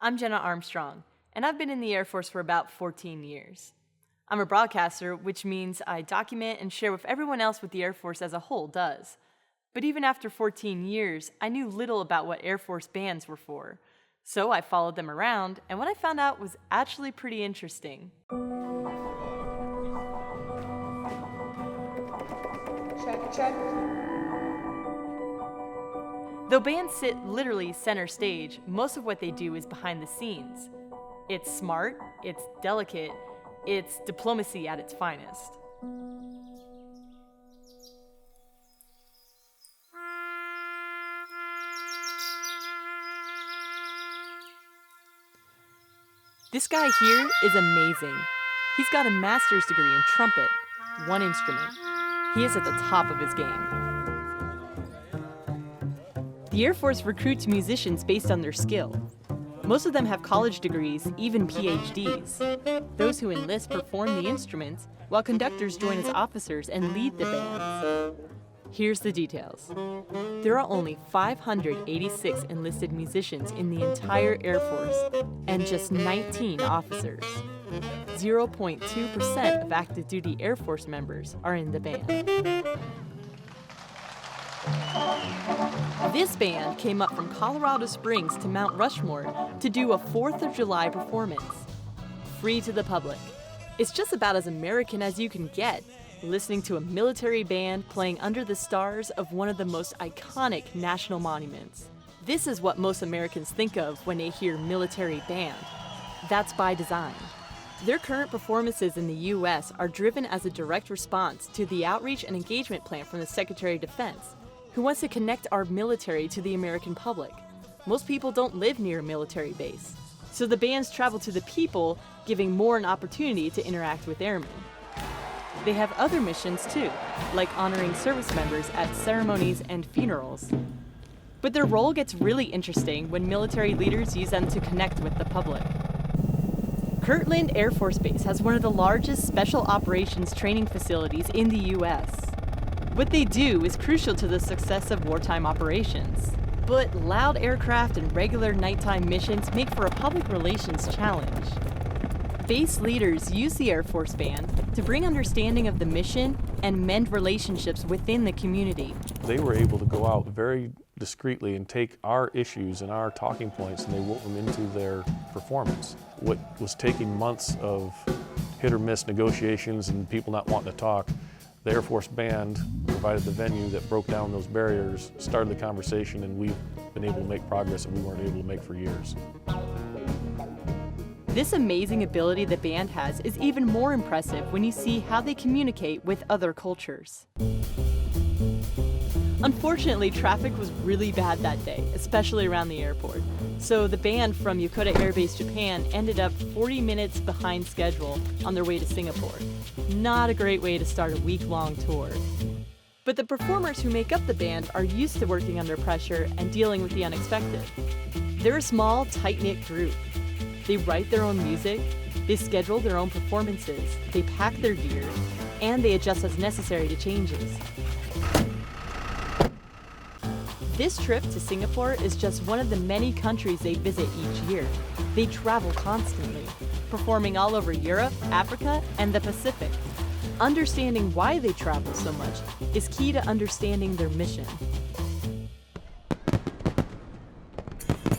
I'm Jenna Armstrong, and I've been in the Air Force for about 14 years. I'm a broadcaster, which means I document and share with everyone else what the Air Force as a whole does. But even after 14 years, I knew little about what Air Force bands were for. So I followed them around, and what I found out was actually pretty interesting. Check. Though bands sit literally center stage, most of what they do is behind the scenes. It's smart, it's delicate, it's diplomacy at its finest. This guy here is amazing. He's got a master's degree in trumpet, one instrument. He is at the top of his game. The Air Force recruits musicians based on their skill. Most of them have college degrees, even PhDs. Those who enlist perform the instruments, while conductors join as officers and lead the bands. Here's the details. There are only 586 enlisted musicians in the entire Air Force, and just 19 officers. 0.2% of active duty Air Force members are in the band. This band came up from Colorado Springs to Mount Rushmore to do a 4th of July performance. Free to the public. It's just about as American as you can get, listening to a military band playing under the stars of one of the most iconic national monuments. This is what most Americans think of when they hear military band. That's by design. Their current performances in the U.S. are driven as a direct response to the outreach and engagement plan from the Secretary of Defense, who wants to connect our military to the American public. Most people don't live near a military base, so the bands travel to the people, giving more an opportunity to interact with airmen. They have other missions too, like honoring service members at ceremonies and funerals. But their role gets really interesting when military leaders use them to connect with the public. Kirtland Air Force Base has one of the largest special operations training facilities in the U.S. What they do is crucial to the success of wartime operations. But loud aircraft and regular nighttime missions make for a public relations challenge. Base leaders use the Air Force Band to bring understanding of the mission and mend relationships within the community. They were able to go out very discreetly and take our issues and our talking points and they wove them into their performance. What was taking months of hit or miss negotiations and people not wanting to talk, the Air Force Band provided the venue that broke down those barriers, started the conversation, and we've been able to make progress that we weren't able to make for years. This amazing ability the band has is even more impressive when you see how they communicate with other cultures. Unfortunately, traffic was really bad that day, especially around the airport. So the band from Yokota Air Base, Japan ended up 40 minutes behind schedule on their way to Singapore. Not a great way to start a week-long tour. But the performers who make up the band are used to working under pressure and dealing with the unexpected. They're a small, tight-knit group. They write their own music, they schedule their own performances, they pack their gear, and they adjust as necessary to changes. This trip to Singapore is just one of the many countries they visit each year. They travel constantly, performing all over Europe, Africa, and the Pacific. Understanding why they travel so much is key to understanding their mission.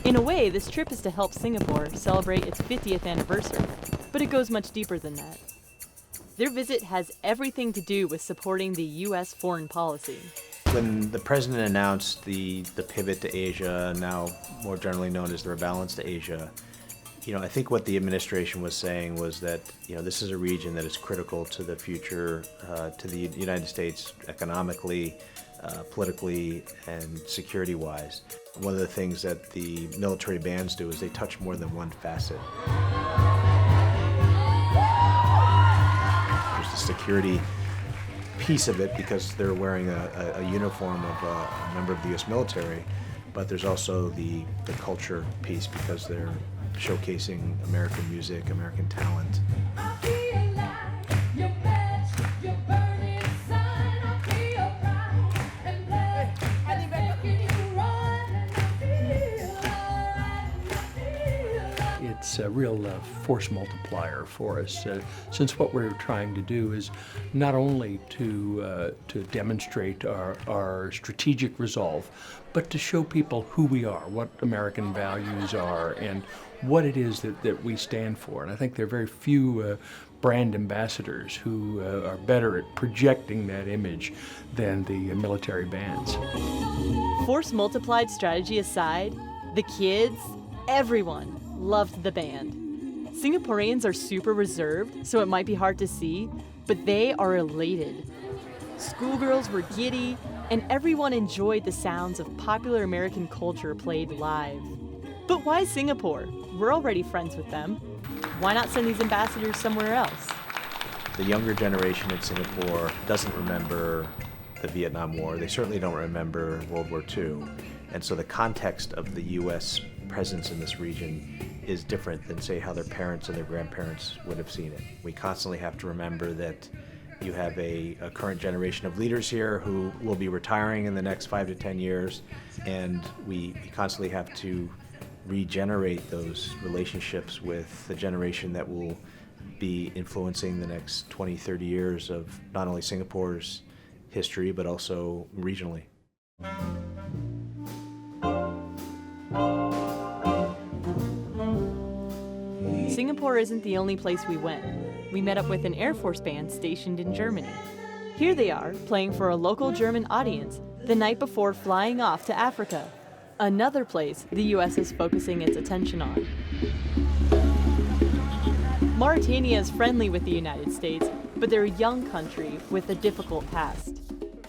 In a way, this trip is to help Singapore celebrate its 50th anniversary, but it goes much deeper than that. Their visit has everything to do with supporting the U.S. foreign policy. When the president announced the pivot to Asia, now more generally known as the rebalance to Asia, I think what the administration was saying was that, this is a region that is critical to the future, to the United States economically, politically, and security-wise. One of the things that the military bands do is they touch more than one facet. There's the security piece of it because they're wearing a uniform of a member of the U.S. military, but there's also the culture piece because they're showcasing American music, American talent. it's a real force multiplier for us, since what we're trying to do is not only to demonstrate our strategic resolve, but to show people who we are, what American values are, and what it is that we stand for. And I think there are very few brand ambassadors who are better at projecting that image than the military bands. Force multiplied strategy aside, the kids, everyone loved the band. Singaporeans are super reserved, so it might be hard to see, but they are elated. Schoolgirls were giddy, and everyone enjoyed the sounds of popular American culture played live. But why Singapore? We're already friends with them. Why not send these ambassadors somewhere else? The younger generation in Singapore doesn't remember the Vietnam War. They certainly don't remember World War II. And so the context of the U.S. presence in this region is different than, say, how their parents and their grandparents would have seen it. We constantly have to remember that you have a current generation of leaders here who will be retiring in the next 5 to 10 years, and we constantly have to regenerate those relationships with the generation that will be influencing the next 20, 30 years of not only Singapore's history, but also regionally. Singapore isn't the only place we went. We met up with an Air Force band stationed in Germany. Here they are, playing for a local German audience the night before flying off to Africa, another place the U.S. is focusing its attention on. Mauritania is friendly with the United States, but they're a young country with a difficult past.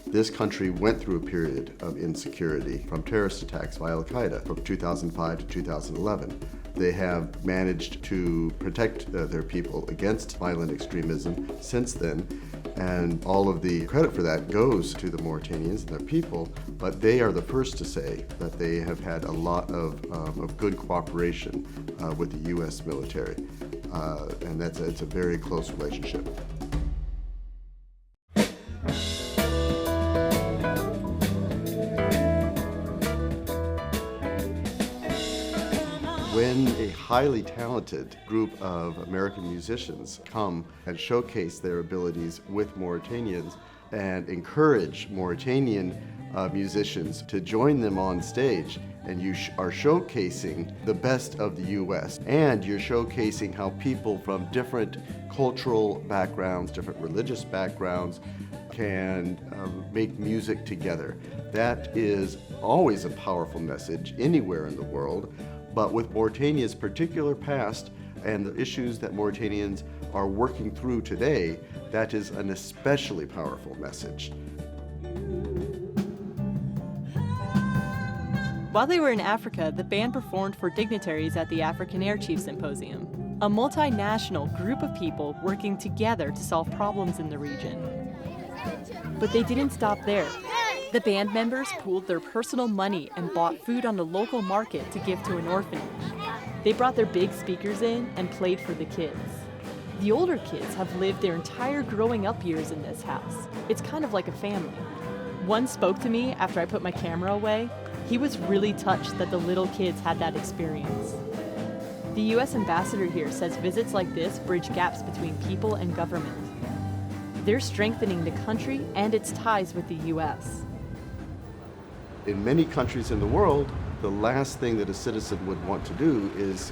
This country went through a period of insecurity from terrorist attacks by Al-Qaeda from 2005 to 2011. They have managed to protect their people against violent extremism since then, and all of the credit for that goes to the Mauritanians and their people, but they are the first to say that they have had a lot of good cooperation with the U.S. military, and it's a very close relationship. When a highly talented group of American musicians come and showcase their abilities with Mauritanians and encourage Mauritanian musicians to join them on stage, and you are showcasing the best of the U.S., and you're showcasing how people from different cultural backgrounds, different religious backgrounds, can make music together. That is always a powerful message anywhere in the world. But with Mauritania's particular past and the issues that Mauritanians are working through today, that is an especially powerful message. While they were in Africa, the band performed for dignitaries at the African Air Chief Symposium, a multinational group of people working together to solve problems in the region. But they didn't stop there. The band members pooled their personal money and bought food on the local market to give to an orphanage. They brought their big speakers in and played for the kids. The older kids have lived their entire growing up years in this house. It's kind of like a family. One spoke to me after I put my camera away. He was really touched that the little kids had that experience. The U.S. ambassador here says visits like this bridge gaps between people and government. They're strengthening the country and its ties with the U.S. In many countries in the world, the last thing that a citizen would want to do is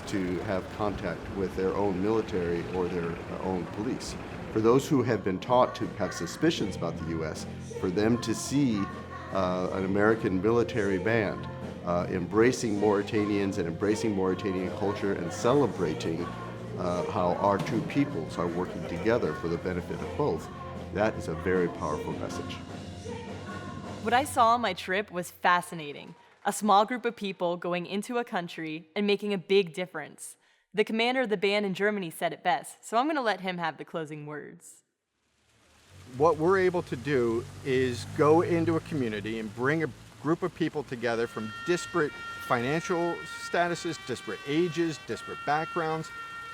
to have contact with their own military or their own police. For those who have been taught to have suspicions about the U.S., for them to see an American military band embracing Mauritanians and embracing Mauritanian culture and celebrating how our two peoples are working together for the benefit of both, that is a very powerful message. What I saw on my trip was fascinating. A small group of people going into a country and making a big difference. The commander of the band in Germany said it best, so I'm going to let him have the closing words. What we're able to do is go into a community and bring a group of people together from disparate financial statuses, disparate ages, disparate backgrounds,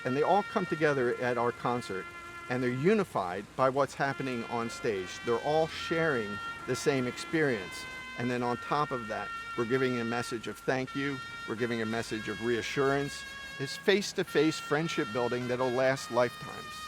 and they all come together at our concert, and they're unified by what's happening on stage. They're all sharing the same experience. And then on top of that, we're giving a message of thank you, we're giving a message of reassurance, is face-to-face friendship building that'll last lifetimes.